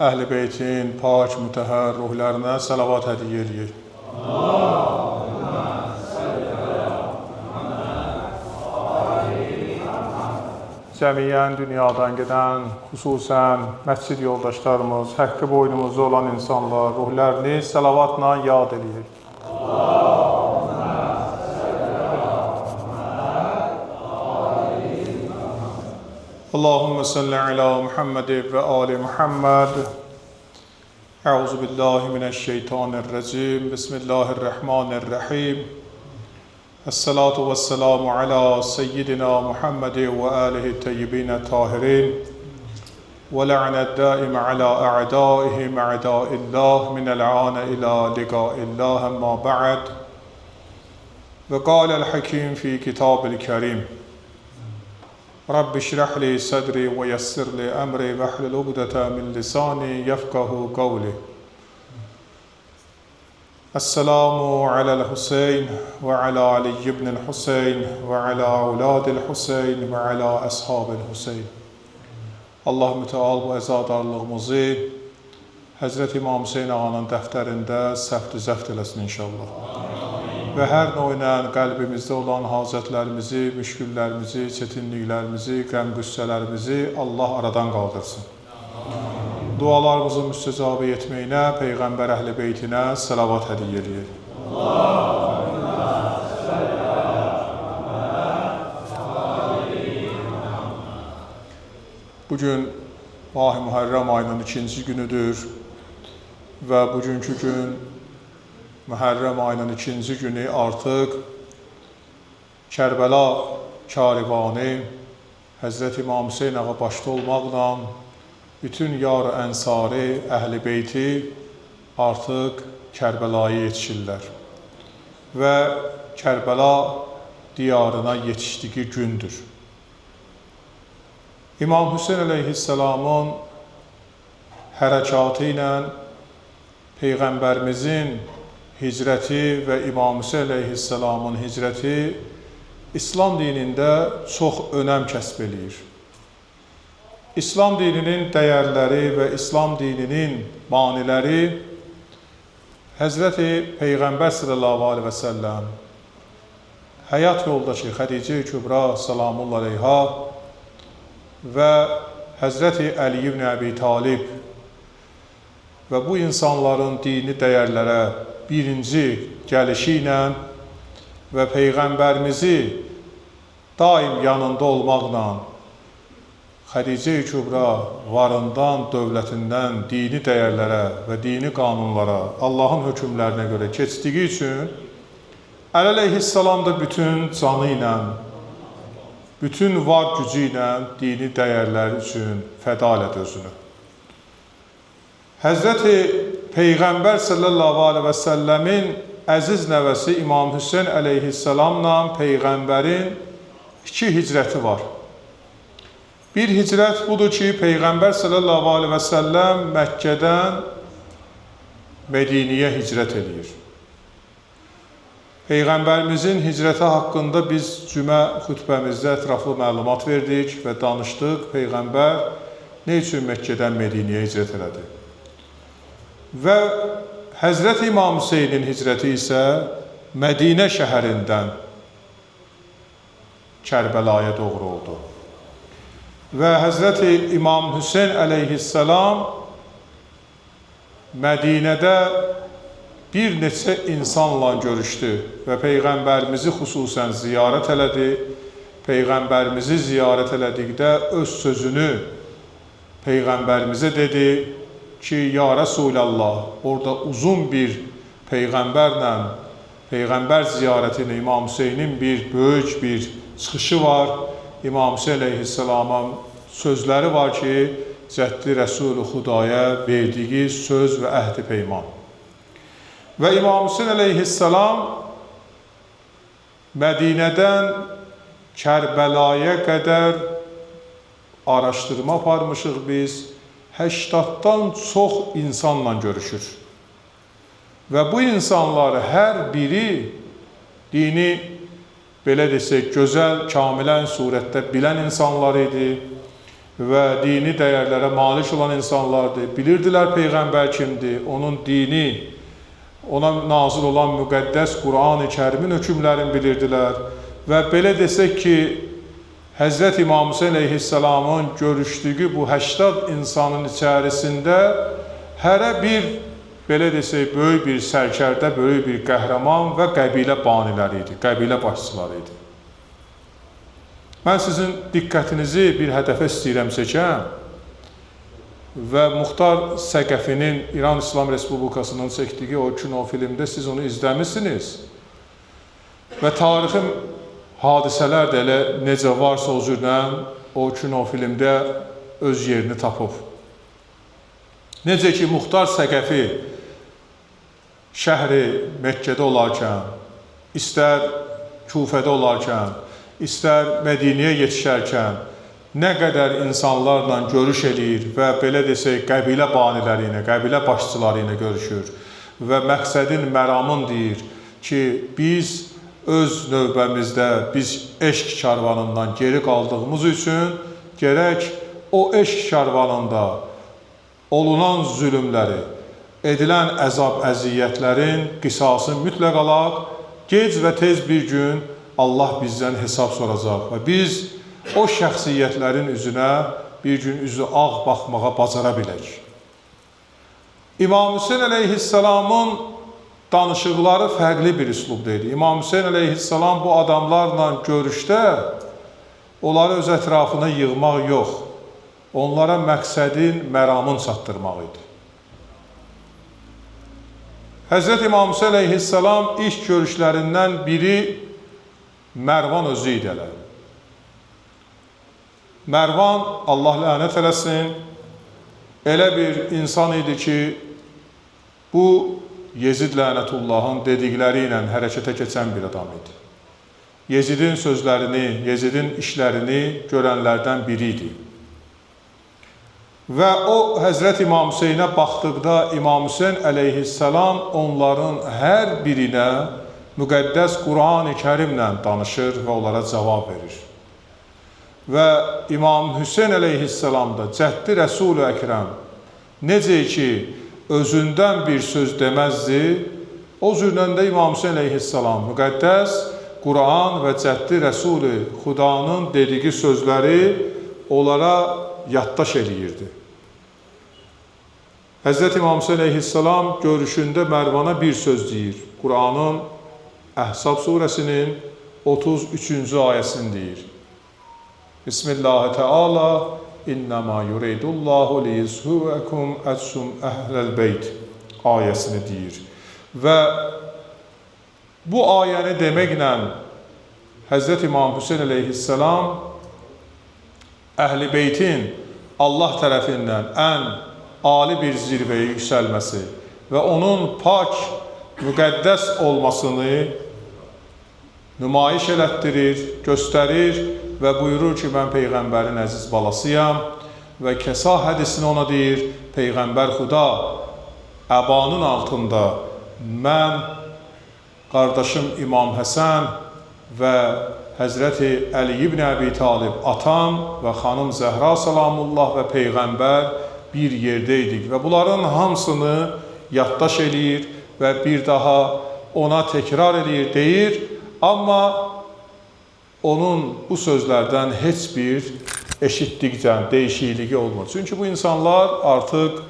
Əhl-i Beytin pak, mütəhhər ruhlarına salavat hədiyyə edirik. Cəmiyyən dünyadan gedən, xüsusən məscid yoldaşlarımız, həqqi boynumuzda olan insanlar ruhlarını salavatla yad edirik. Allahümme salli ala Muhammed ve ali Muhammed. Euzu billahi mineşşeytanirracim. Bismillahirrahmanirrahim. Esselatu vesselamu ala seyyidina Muhammed ve alihi teyyibine tahirin. Ve la'net daim ala a'daihim a'daillah minel ane ila liqaillah amma ba'd. Ve qâlel hakim fi kitabil kerim. رب اشرح لي صدري ويسر لي أمري واحلل عقدة من لساني يفقهوا قولي. السلام على الحسين وعلى علي بن الحسين وعلى أولاد الحسين وعلى أصحاب الحسين. Allah Teala bu əzadarlığımızı Həzrət İmam Hüseyin ağanın dəftərində səft-zəft eləsin inşallah. Və hər növlə qəlbimizdə olan hazətlərimizi, müşküllərimizi, çətinliklərimizi, qəm-qüssələrimizi Allah aradan qaldırsın. Dualarımızın müstəcabı etməyinə, Peyğəmbər Əhl-i Beytinə salavat hədiyyə edirik. Bugün Mahi Mühərrəm ayının 2-ci günüdür və bugünkü gün Mühərrəm ayının 2-ci günü artıq Kərbəla karivanı Həzrət İmam Hüseyin ağa başda olmaqla bütün yar-ı ənsari, Əhl-i Beyti artıq Kərbəlaya yetişirlər və Kərbəla diyarına yetişdiyi gündür. İmam Hüseyin əleyhisselamın hərəkatı ilə Peyğəmbərimizin hicrəti və İmam Hüseyin əleyhisselamın hicrəti İslam dinində çox önəm kəsb edir. İslam dininin dəyərləri və İslam dininin maniləri Həzrəti Peyğəmbər sallallahu aleyhi və səlləm, həyat yoldaşı Xədicə-i Kübra salamullah aleyha və Həzrəti Əli ibn Əbi Talib və bu insanların dini dəyərlərə birinci gəlişi ilə və Peyğəmbərimizi daim yanında olmaqla Xədicə-i Kübra varından, dövlətindən dini dəyərlərə və dini qanunlara, Allahın hökmlərinə görə keçdiyi üçün Əli əleyhissalam da bütün canı ilə, bütün var gücü ilə dini dəyərlər üçün fəda elədi özünü. Həzrəti Peyğəmbər sallallahu aleyhi və səlləmin əziz nəvəsi İmam Hüseyin əleyhissalamla Peyğəmbərin 2 hicrəti var. Bir hicrət budur ki, Peyğəmbər sallallahu aleyhi və səlləm Məkkədən Mədiniyə hicrət edir. Peyğəmbərimizin hicrəti haqqında biz cümə xütbəmizdə ətraflı məlumat verdik və danışdıq. Peyğəmbər nə üçün Məkkədən Mədiniyə hicrət elədi? Və Həzrət İmam Hüseynin hicrəti isə Mədinə şəhərindən Kərbəlaya doğru oldu. Və Həzrət İmam Hüseyin əleyhissalam Mədinədə bir neçə insanla görüşdü və Peyğəmbərimizi xüsusən ziyarət elədi. Peyğəmbərimizi ziyarət elədikdə öz sözünü Peyğəmbərimizə dedi ki, ya Resulallah, orada uzun bir Peyğəmbərlə, Peyğəmbər ziyarətini İmam Hüseynin bir böyük bir çıxışı var. İmam Hüseyin əleyhissalamın sözləri var ki, Cəddi Rəsul-i Xudaya verdiyi söz və əhd-i peyman. Və İmam Hüseyin əleyhissalam Mədinədən Kərbəlaya qədər araşdırma aparmışıq biz. 80-dan çox insanla görüşür. Və bu insanlar hər biri dini belə desək, gözəl, kamilən surətdə bilən insanlar idi və dini dəyərlərə malik olan insanlardır. Bilirdilər Peyğəmbər kimdir, onun dini, ona nazil olan müqəddəs Quran-ı Kərimin hökmlərini bilirdilər. Və belə desək ki, Həzrət İmam Hüseyin əleyhissalamın görüşdüyü bu 80 insanın içərisində hərə bir, belə desək, böyük bir sərkərdə, böyük bir qəhrəman və qəbilə baniləri idi, qəbilə başçıları idi. Mən sizin diqqətinizi bir hədəfə istəyirəm çəkəm və Muxtar Səqəfinin İran İslam Respublikasının çəkdiyi o kinofilmdə siz onu izləmişsiniz və tarixi hadisələr də elə necə varsa o cürlə o kinofilmdə öz yerini tapıb. Necə ki, Muxtar Səqəfi şəhri Məkkədə olarkən, istər Kufədə olarkən, istər Mədiniyə yetişərkən nə qədər insanlarla görüş eləyir və belə desək, qəbilə baniləri ilə, qəbilə başçıları ilə görüşür və məqsədin, məramın deyir ki, biz öz növbəmizdə, biz eşq karvanından geri qaldığımız üçün gərək o eşq karvanında olunan zülümləri, edilən əzab-əziyyətlərin qisası mütləq alaq, gec və tez bir gün Allah bizdən hesab soracaq və biz o şəxsiyyətlərin üzünə bir gün üzü ağ baxmağa bacara bilək. İmam Hüseyin əleyhissalamın danışıqları fərqli bir üslubda idi. İmam Hüseyin əleyhissalam bu adamlarla görüşdə onları öz ətrafına yığmaq yox, onlara məqsədin, məramın çatdırmaq idi. Həzrət İmam Hüseyin əleyhissalam ilk görüşlərindən biri Mərvan özü idi elə. Mərvan, Allah lənət eləsin, elə bir insan idi ki, bu Yezid lənətullahın dedikləri ilə hərəkətə keçən bir adam idi. Yezidin sözlərini, Yezidin işlərini görənlərdən biri idi. Və o, Həzrət İmam Hüseynə baxdıqda İmam Hüseyin əleyhissalam onların hər birinə müqəddəs Quran-ı Kərimlə danışır və onlara cavab verir. Və İmam Hüseyin əleyhissalam da cəddi Rəsul-ü Əkrəm necə ki özündən bir söz deməzdi, o cürlə də İmam Hüseyin əleyhissalam müqəddəs Quran və cəddi Rəsul-ü Xudanın dediyi sözləri onlara yaddaş eləyirdi. Həzrət İmam Hüseyin əleyhissalam görüşündə Mərvana bir söz deyir. Quranın Əhzab surəsinin 33-cü ayəsini deyir. Bismillahi Teala İnnəmā yuridullahu liyizhuvəkum ətsum əhləl beyt ayəsini deyir. Və bu ayəni deməklə Həzrət İmam Hüseyin əleyhissalam Əhl-i Beytin Allah tərəfindən ən ali bir zirvəyə yüksəlməsi və onun pak, müqəddəs olmasını nümayiş elətdirir, göstərir və buyurur ki, mən Peyğəmbərin əziz balasıyam və Kəsa hədisini ona deyir, Peyğəmbər Xuda əbanın altında mən, qardaşım İmam Həsən və Həzrəti Əli ibn Əbi Talib, atam və xanım Zəhra salamullah və Peyğəmbər bir yerdə idik və bunların hamısını yaddaş eləyir və bir daha ona təkrar eləyir, deyir, amma onun bu sözlərdən heç bir eşitdikcə dəyişikliyi olmur. Çünki bu insanlar artıq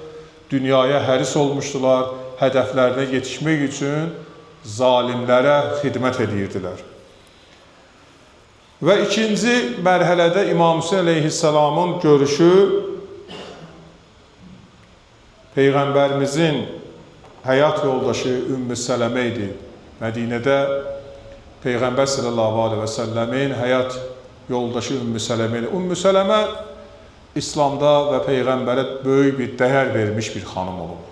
dünyaya həris olmuşdular, hədəflərinə yetişmək üçün zalimlərə xidmət edirdilər. Və ikinci mərhələdə İmam Hüseyin əleyhissalamın görüşü Peyğəmbərimizin həyat yoldaşı Ümmü Sələmə idi. Mədinədə Peyğəmbər sallallahu aleyhi və səlləmin həyat yoldaşı Ümmü Sələmə idi. Ümmü Sələmə İslamda və Peyğəmbərə böyük bir dəyər vermiş bir xanım olub.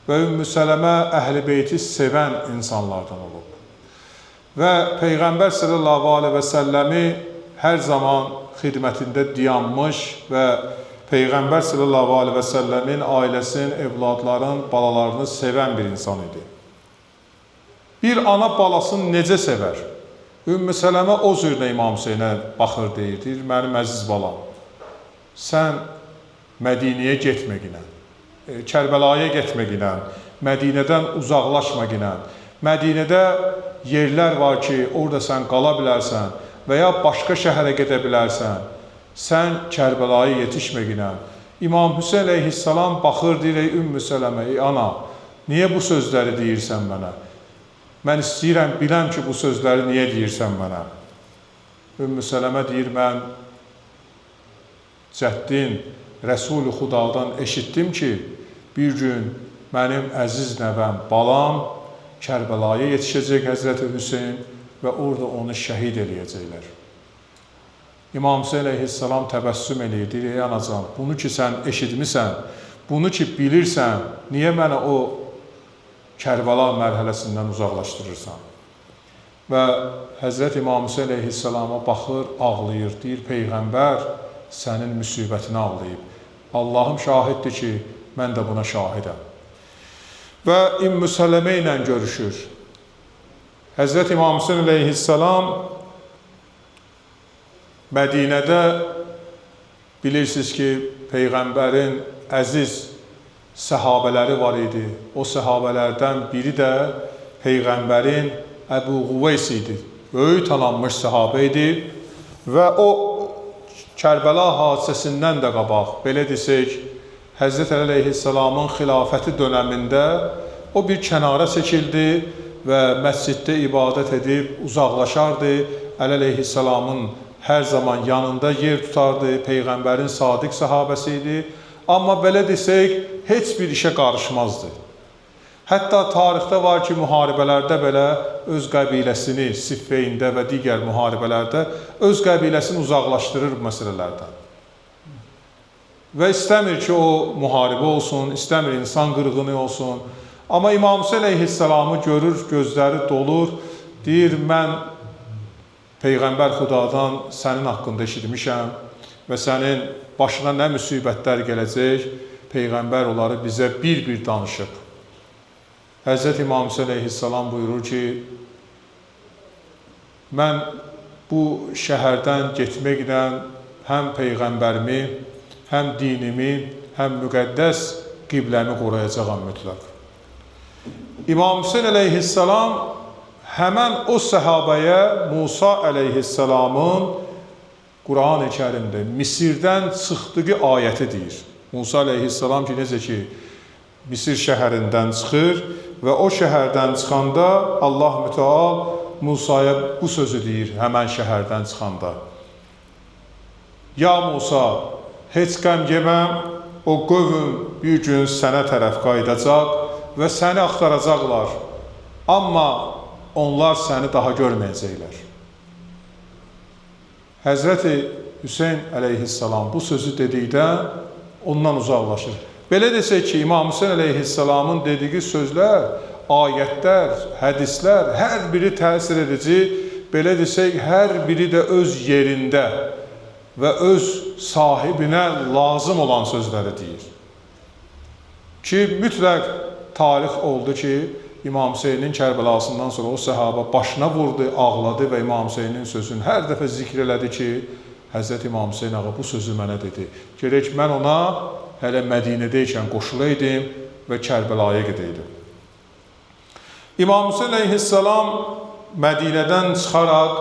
Və Ümmü Sələmə Əhl-i Beyti sevən insanlardan olub. Və Peyğəmbər sallallahu aleyhi və səlləmi hər zaman xidmətində dayanmış və Peyğəmbər sallallahu aleyhi və səlləmin ailəsinin, evladların, balalarını sevən bir insan idi. Bir ana balasını necə sevər? Ümmü Sələmə o cürlə İmam Hüseynə baxır, deyir, mənim əziz balam. sən Mədinəyə getməginə, Kərbəlaya getməginə, Mədinədən uzaqlaşmaginə, Mədinədə yerlər var ki, orada sən qala bilərsən və ya başqa şəhərə gedə bilərsən, sən Kərbəlaya yetişməginə. İmam Hüseyn əleyhissalam baxır, deyir, ey Ümmü Sələmə, ey ana, niyə bu sözləri deyirsən mənə? Mən istəyirəm, biləm ki, bu sözləri niyə deyirsən mənə? Ümmü Sələmə deyir, mən cəddin, Rəsul-i Xudadan eşitdim ki, bir gün mənim əziz nəvəm, balam Kərbəlaya yetişəcək Həzrəti Hüseyn və orada onu şəhid eləyəcəklər. İmam Hüseyn əleyhissalam təbəssüm eləyir, deyir, ey anacan, bunu ki sən eşitmisən, bunu ki bilirsən, niyə mənə o Kərbəla mərhələsindən uzaqlaşdırırsan? Və Həzrət İmam Hüseyn əleyhissalama baxır, ağlayır, deyir, Peyğəmbər sənin müsibətini ağlayıb. Allahım şahiddir ki, mən də buna şahidəm. Və Ümmü Sələmə ilə görüşür. Həzrət İmam Hüseyn əleyhissalam Mədinədə bilirsiniz ki, Peyğəmbərin əziz səhabələri var idi. O səhabələrdən biri də Peyğəmbərin Əbu Qüveys idi. Böyük tanınmış səhabə idi və o Kərbəla hadisəsindən də qabaq, belə desək, Həzrət Əli əleyhissalamın xilafəti dönəmində o bir kənara çəkildi və məsciddə ibadət edib uzaqlaşardı. Əli əleyhissalamın hər zaman yanında yer tutardı, Peyğəmbərin sadiq səhabəsi idi. Amma belə desək, heç bir işə qarışmazdı. Hətta tarixdə var ki, müharibələrdə belə öz qəbiləsini, Siffeyndə və digər müharibələrdə öz qəbiləsini uzaqlaşdırır bu məsələlərdən. Və istəmir ki, o müharibə olsun, istəmir insan qırğını olsun. Amma İmam Hüseyn əleyhissalamı görür, gözləri dolur, deyir, mən Peyğəmbər Xudadan sənin haqqında eşitmişəm və sənin başına nə müsibətlər gələcək, Peyğəmbər onları bizə bir-bir danışıb. Həzrət İmam Hüseyn əleyhissalam buyurur ki, mən bu şəhərdən getməklə həm Peyğəmbərimi, həm dinimi, həm müqəddəs qibləmi qoruyacağam mütləq. İmam Hüseyn əleyhissalam həmən o səhabəyə Musa əleyhissalamın Quran-ı Kərimdə Misirdən çıxdığı ayəti deyir. Musa əleyhissalam ki, necə ki, Misir şəhərindən çıxır və o şəhərdən çıxanda Allah Müteal Musaya bu sözü deyir, həmən şəhərdən çıxanda. Ya Musa, heç qəm yeməm, o qövm bir gün sənə tərəf qayıdacaq və səni axtaracaqlar. Amma onlar səni daha görməyəcəklər. Həzrəti Hüseyn əleyhissalam bu sözü dedikdə ondan uzaqlaşır. Belə desək ki, İmam Hüseyn əleyhissalamın dediyi sözlər, ayətlər, hədislər, hər biri təsir edici, belə desək, hər biri də öz yerində və öz sahibinə lazım olan sözləri deyir. Ki, mütləq tarix oldu ki, İmam Hüseynin Kərbəlasından sonra o səhabə başına vurdu, ağladı və İmam Hüseynin sözünü hər dəfə zikr elədi ki, Həzrət İmam Hüseyn ağa bu sözü mənə dedi. Gerək mən ona hələ Mədinədəykən qoşulaydım və Kərbəlaya gedəydim. İmam Hüseyn əleyhissalam Mədinədən çıxaraq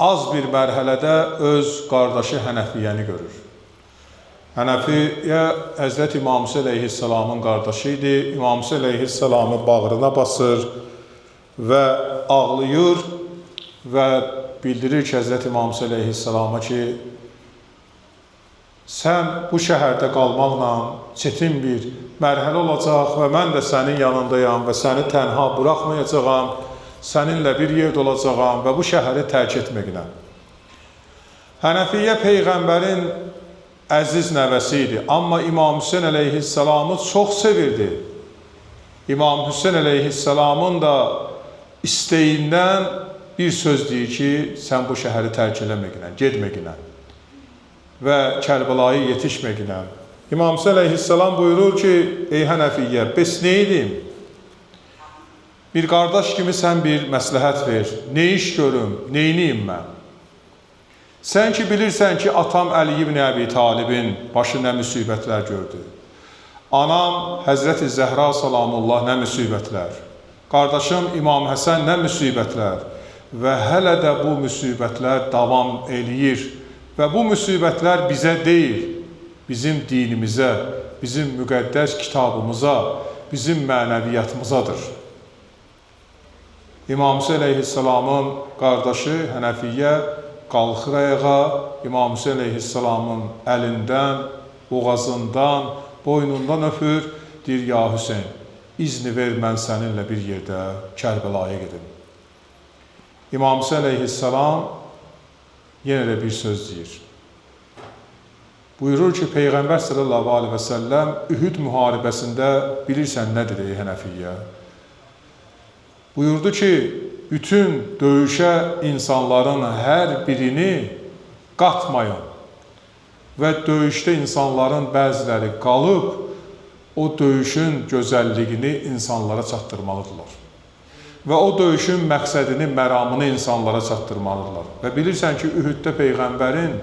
az bir mərhələdə öz qardaşı Hənəfiyyəni görür. Hənəfiyyə Həzrət İmam Hüseyn əleyhissalamın qardaşı idi. İmam Hüseyn əleyhissalamı bağrına basır və ağlayır və bildirir ki, Həzrət İmam Hüseyn əleyhissalama ki, sən bu şəhərdə qalmaqla çətin bir mərhələ olacaq və mən də sənin yanındayam və səni tənha buraxmayacağam, səninlə bir yerdə olacağam və bu şəhəri tərk etməklə. Hənəfiyyə Peyğəmbərin əziz nəvəsi idi, amma İmam Hüseyn əleyhissalamı çox sevirdi. İmam Hüseyn əleyhissalamın da isteyindən bir söz deyir ki, sən bu şəhəri tərk eləməklə, gedməklə və Kərbəlaya yetişməklə. İmam Hüseyn əleyhissalam buyurur ki, ey Hənəfiyyə, bəs nə edim? Bir qardaş kimi sən bir məsləhət ver, nə iş görüm, neyniyim mən? Sən ki bilirsən ki, atam Əli ibn Əbi Talibin başı nə müsibətlər gördü. Anam Həzrəti Zəhra salamullah nə müsibətlər. Qardaşım İmam Həsən nə müsibətlər. Və hələ də bu müsibətlər davam eləyir. Və bu müsibətlər bizə deyil, bizim dinimizə, bizim müqəddəs kitabımıza, bizim mənəviyyatımızadır. İmam Hüseyin əleyhissalamın qardaşı Hənəfiyyə qalxır ayağa, İmam Hüseyin əleyhissalamın əlindən, boğazından, boynundan öpür, deyir, ya Hüseyin, izni ver, mən səninlə bir yerdə Kərbəlaya gedim. İmam Hüseyin əleyhissalam yenə də bir söz deyir. Buyurur ki, Peyğəmbər sallallahu aleyhi və səlləm Ühud müharibəsində bilirsən nə dedi Hənəfiyyə? Buyurdu ki, bütün döyüşə insanların hər birini qatmayın və döyüşdə insanların bəziləri qalıb o döyüşün gözəlliyini insanlara çatdırmalıdırlar. Və o döyüşün məqsədini, məramını insanlara çatdırmalıdırlar. Və bilirsən ki, Ühuddə Peyğəmbərin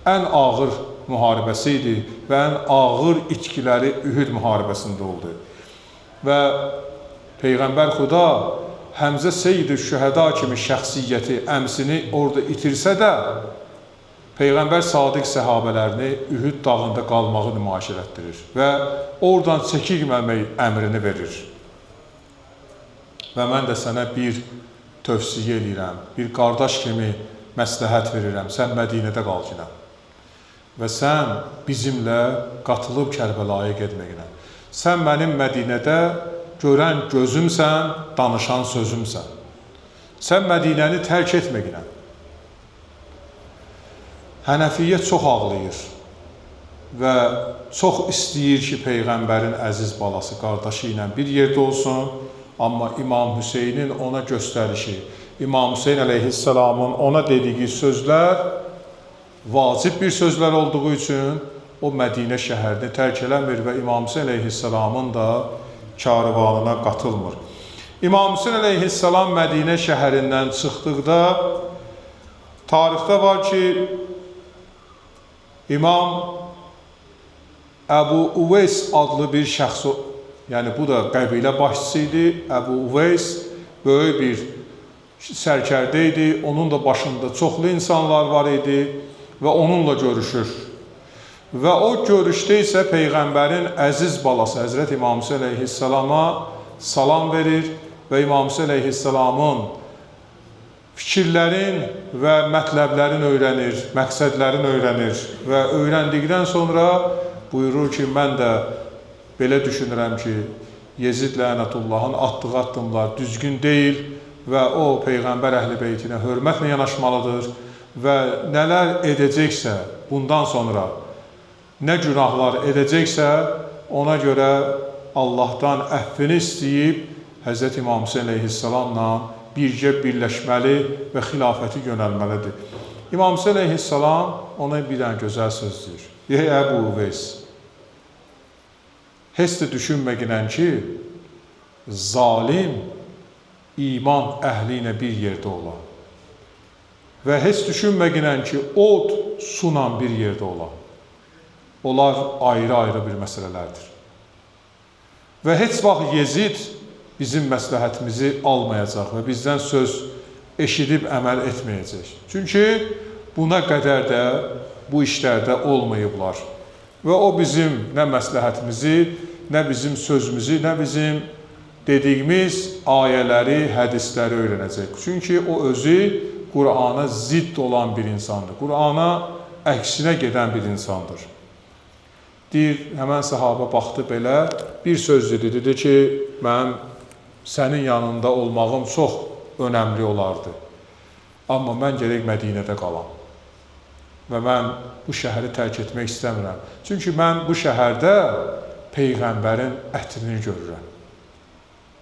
ən ağır müharibəsi idi və ən ağır itkiləri Ühud müharibəsində oldu. Və Peyğəmbər Xuda Həmzə Seyyid-i Şühəda kimi şəxsiyyəti, əmsini orada itirsə də, Peyğəmbər sadiq səhabələrini Ühud dağında qalmağı nümayiş elətdirir və oradan çəkilməmək əmrini verir. Və mən də sənə bir tövsiyə edirəm, bir qardaş kimi məsləhət verirəm, sən Mədinədə qal ki, və sən bizimlə qatılıb Kərbəlaya getməyinə. Sən mənim Mədinədə görən gözümsən, danışan sözümsən. Sən Mədinəni tərk etməyinə. Hənəfiyyə çox ağlayır və çox istəyir ki, Peyğəmbərin əziz balası qardaşı ilə bir yerdə olsun, amma İmam Hüseynin ona göstərişi, İmam Hüseyin əleyhissalamın ona dediyi sözlər vacib bir sözlər olduğu üçün o Mədinə şəhərini tərk eləmir və İmam Hüseyin əleyhissalamın da karvanına qatılmır. İmam Hüseyin əleyhissalam Mədinə şəhərindən çıxdıqda tarixdə var ki, İmam Əbu Uveys adlı bir şəxs, yəni bu da qəbilə başçısı idi. Əbu Uveys böyük bir sərkərdə idi, onun da başında çoxlu insanlar var idi və onunla görüşür. Və o görüşdə isə Peyğəmbərin əziz balası Həzrət İmam Hüseyin əleyhissalama salam verir və İmam Hüseyin əleyhissalamın fikirlərin və mətləblərin öyrənir, məqsədlərin öyrənir və öyrəndikdən sonra buyurur ki, mən də belə düşünürəm ki, Yezid lənətullahın atdığı addımlar düzgün deyil və o Peyğəmbər əhl-i beytinə hörmətlə yanaşmalıdır və nələr edəcəksə bundan sonra, nə günahlar edəcəksə ona görə Allahdan əffini istəyib Həzrət İmam Hüseyin əleyhissalamla bircə birləşməli və xilafəti yönəlməlidir. İmam Hüseyin əleyhissalam ona bir dənə gözəl söz deyir. Ey Əbu Uveys, heç də düşünməginən ki, zalim iman əhli ilə bir yerdə ola. Və heç düşünməginən ki, od sunan bir yerdə ola. Onlar ayrı-ayrı bir məsələlərdir. Və heç vaxt Yezid bizim məsləhətimizi almayacaq və bizdən söz eşidib əməl etməyəcək. Çünki buna qədər də bu işlərdə olmayıblar. Və o bizim nə məsləhətimizi, nə bizim sözümüzü, nə bizim dediyimiz ayələri, hədisləri öyrənəcək. Çünki o özü Qur'ana zidd olan bir insandır. Qur'ana əksinə gedən bir insandır. Deyir, həmən sahabə baxdı belə, bir söz dedi ki, mənim sənin yanında olmağım çox önəmli olardı. Amma mən gərək Mədinədə qalam. Və mən bu şəhəri tərk etmək istəmirəm. Çünki mən bu şəhərdə Peyğəmbərin ətrini görürəm.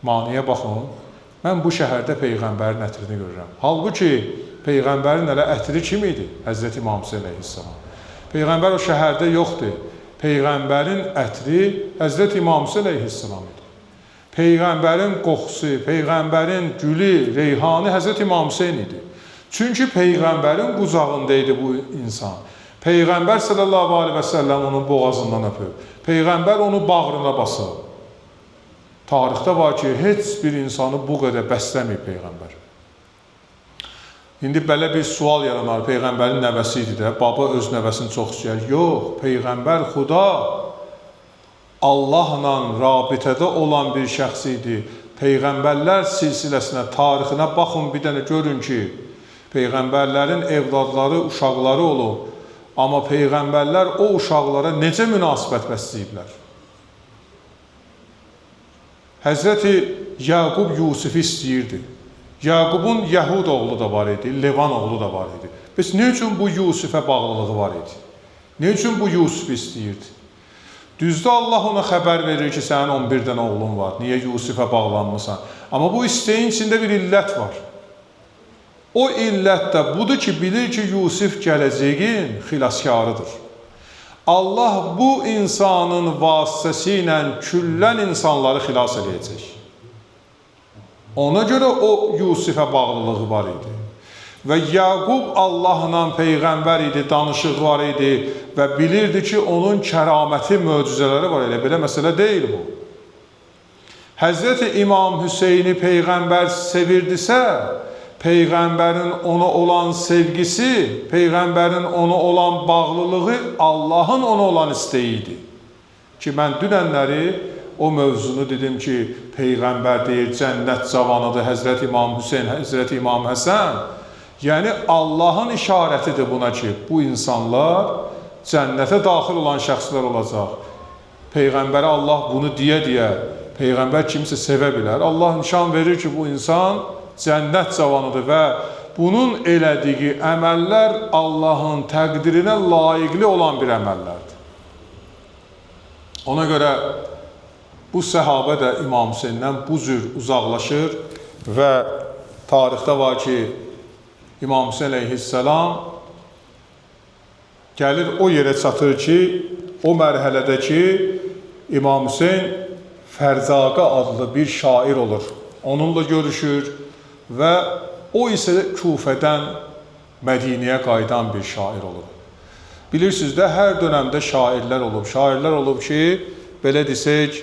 Maniyə baxın, mən bu şəhərdə Peyğəmbərin ətrini görürəm. Halbuki Peyğəmbərin hələ ətri kim idi? Həzrət İmam Hüseyin əleyhissalam. Peyğəmbər o şəhərdə yoxdur. Peyğəmbərin ətri Həzrət İmam Hüseyin əleyhissalam idi. Peyğəmbərin qoxusu, Peyğəmbərin gülü, reyhanı Həzrət İmam Hüseyin idi. Çünki Peyğəmbərin qucağında idi bu insan. Peyğəmbər sallallahu aleyhi və səlləm onun boğazından öpüb. Peyğəmbər onu bağrına basıb. Tarixdə var ki, heç bir insanı bu qədər bəsləməyib Peyğəmbər. İndi belə bir sual yaranar, Peyğəmbərin nəvəsi idi də, baba öz nəvəsini çox istəyər. Yox, Peyğəmbər Xuda Allahla rabitədə olan bir şəxs idi. Peyğəmbərlər silsiləsinə, tarixinə baxın, bir dənə görün ki, Peyğəmbərlərin evladları, uşaqları olub. Amma Peyğəmbərlər o uşaqlara necə münasibət bəsləyiblər? Həzrəti Yaqub Yusifi istəyirdi. Yaqubun Yəhud oğlu da var idi, Levan oğlu da var idi. Bəs nə üçün bu Yusifə bağlılığı var idi? Nə üçün bu Yusifi istəyirdi? Düzdür, Allah ona xəbər verir ki, sənin 11 dənə oğlun var, niyə Yusifə bağlanmısan? Amma bu isteyin içində bir illət var. O illət də budur ki, bilir ki, Yusif gələcəyin xilaskarıdır. Allah bu insanın vasitəsi ilə küllən insanları xilas edəcək. Ona görə o Yusifə bağlılığı var idi. Və Yaqub Allahla Peyğəmbər idi, danışığı var idi və bilirdi ki, onun kəraməti, möcüzələri var. Belə məsələ deyil bu. Həzrəti İmam Hüseyni Peyğəmbər sevirdisə, Peyğəmbərin ona olan sevgisi, Peyğəmbərin ona olan bağlılığı Allahın ona olan istəyidir. Ki, mən dünənləri o mövzunu dedim ki, Peyğəmbər deyir, cənnət cavanıdır, Həzrəti İmam Hüseyn, Həzrəti İmam Həsən. Yəni, Allahın işarətidir buna ki, bu insanlar cənnətə daxil olan şəxslər olacaq. Peyğəmbərə Allah bunu deyə, Peyğəmbər kimsə sevə bilər. Allah nişan verir ki, bu insan cənnət cavanıdır və bunun elədiyi əməllər Allahın təqdirinə layiqli olan bir əməllərdir. Ona görə bu səhabə də İmam Hüseyndən bu cür uzaqlaşır və tarixdə var ki, İmam Hüseyn əleyhissalam gəlir o yerə çatır ki, o mərhələdə ki, İmam Hüseyn Fərzaqa adlı bir şair olur. Onunla görüşür və o isə Kufədən Mədinəyə qayıdan bir şair olur. Bilirsiniz də, hər dönəmdə şairlər olub. Şairlər olub ki, belə desək,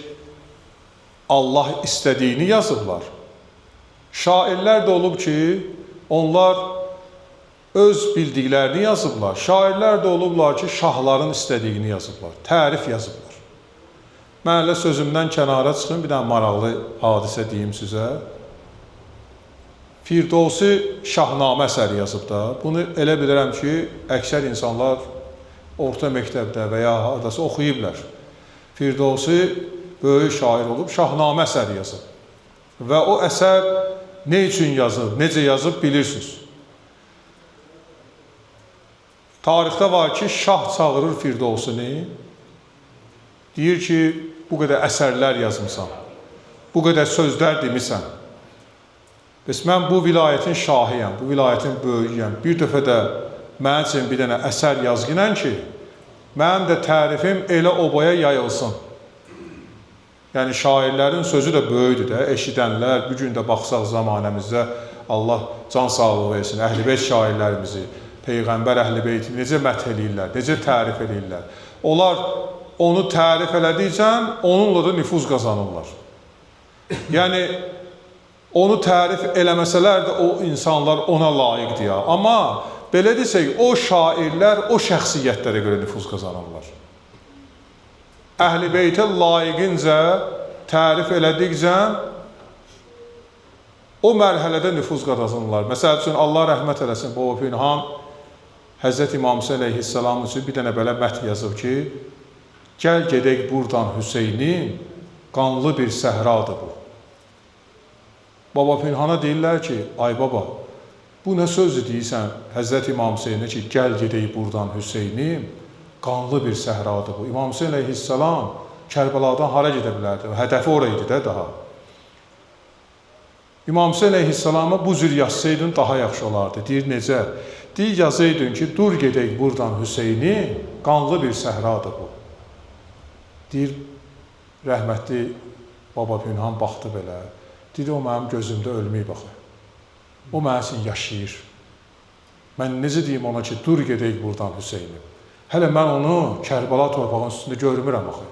Allah istədiyini yazıblar. Şairlər də olub ki, onlar öz bildiklərini yazıblar. Şairlər də olublar ki, şahların istədiyini yazıblar. Tərif yazıblar. Mən elə sözümdən kənara çıxın, bir dənə maraqlı hadisə deyim sizə. Firdovsi Şahnamə əsəri yazıb da. Bunu elə bilirəm ki, əksər insanlar orta məktəbdə və ya haradasa oxuyublar. Firdovsi böyük şair olub, Şahnamə əsəri yazıb. Və o əsər nə üçün yazıb, necə yazıb bilirsiniz. Tarixdə var ki, şah çağırır Firdovsini, deyir ki, bu qədər əsərlər yazmısan, bu qədər sözlər demisən. Bəs mən bu vilayətin şahıyam, bu vilayətin böyüyəm. Bir dəfə də mənim üçün bir dənə əsər yazginən ki, mənim də tərifim elə obaya yayılsın. Yəni, şairlərin sözü də böyüdür də, eşidənlər, bu gün də baxsaq zamanəmizdə Allah can sağlığı versin, Əhl-i-Beyt şairlərimizi, Peyğəmbər Əhl-i-Beyti necə məth eləyirlər, necə tərif eləyirlər. Onlar onu tərif elədikcən, onunla da nüfuz qazanırlar. Yəni, onu tərif eləməsələr də o insanlar ona layiqdir ya. Amma belə desək, o şairlər o şəxsiyyətlərə görə nüfuz qazanırlar. Əhl-i-Beytə layiqincə tərif elədikcə o mərhələdə nüfuz qazanırlar. Məsəl üçün, Allah rəhmət eləsin, Baba Pünhan Həzrəti İmam Hüseyn əleyhissalam üçün bir dənə belə məth yazıb ki, gəl gedək buradan Hüseynin, qanlı bir səhradır bu. Baba Pünhana deyirlər ki, ay baba, bu nə sözdür deyirsən Həzrəti İmam Hüseynə ki, gəl gedək buradan Hüseynin, qanlı bir səhradır bu. İmam Hüseyn əleyhissalam Kərbəladan hara gedə bilərdi? Hədəfi oraydı da daha. İmam Hüseyn əleyhissalama bu cür yazsaydın daha yaxşı olardı. Deyir, necə? Deyir, yazaydın ki, dur gedək buradan Hüseyni, qanlı bir səhradır bu. Deyir, rəhmətli Baba Pünhan baxdı belə. Deyir, o mənim gözümdə ölməyib baxı. O mənim üçün yaşayır. Mən necə deyim ona ki, dur gedək buradan Hüseynim. Hələ mən onu Kərbəla torpağının üstündə görmürəm axı.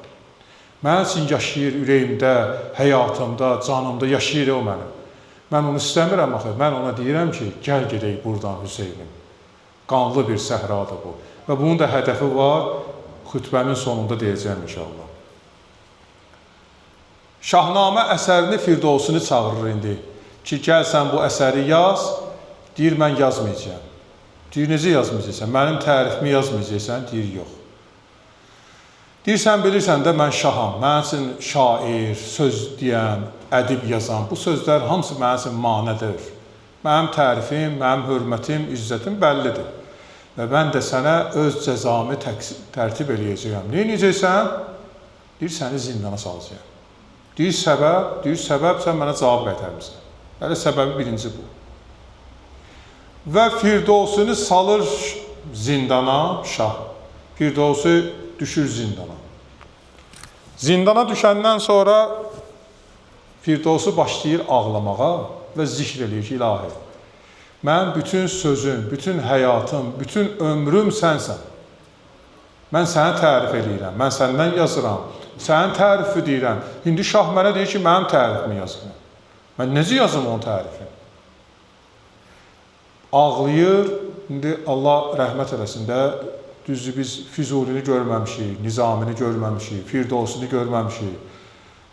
Mən üçün yaşayır ürəyimdə, həyatımda, canımda yaşayır o mənim. Mən onu istəmirəm axı. Mən ona deyirəm ki, gəl gedək buradan Hüseynim. Qanlı bir səhradır bu. Və bunun da hədəfi var, xütbəmin sonunda deyəcəm inşallah. Şahnamə əsərini Firdovsunu çağırır indi ki, gəl sən bu əsəri yaz, deyir mən yazmayacağım. Deyir, necə yazmayacaqsan? Mənim tərifimi yazmayacaqsan? Deyir, yox. Deyir, sən bilirsən də mən şaham, mənim üçün şair, söz deyən, ədib yazan, bu sözlər hamısı mənim üçün manədir. Mənim tərifim, mənim hörmətim, izzətim bəllidir. Və mən də sənə öz cəzamı tərtib eləyəcəyəm. Neyəcəksən? Deyir, səni zindana salacağım. Deyir, səbəb sən mənə cavab qaytarmısan. Hələ səbəbi birinci bu. Və Firdovsunu salır zindana, şah. Firdovsu düşür zindana. Zindana düşəndən sonra Firdovsu başlayır ağlamağa və zikr eləyir ki, ilahi. Mən bütün sözüm, bütün həyatım, bütün ömrüm sənsən. Mən səni tərif eləyirəm, mən səndən yazıram, sənin tərifi deyirəm. İndi şah mənə deyir ki, mənim tərifimi yazın. Mən necə yazım onun tərifini? Ağlayır, indi Allah rəhmət eləsin də, düzdür biz Füzulini görməmişik, Nizamini görməmişik, Firdovsunu görməmişik.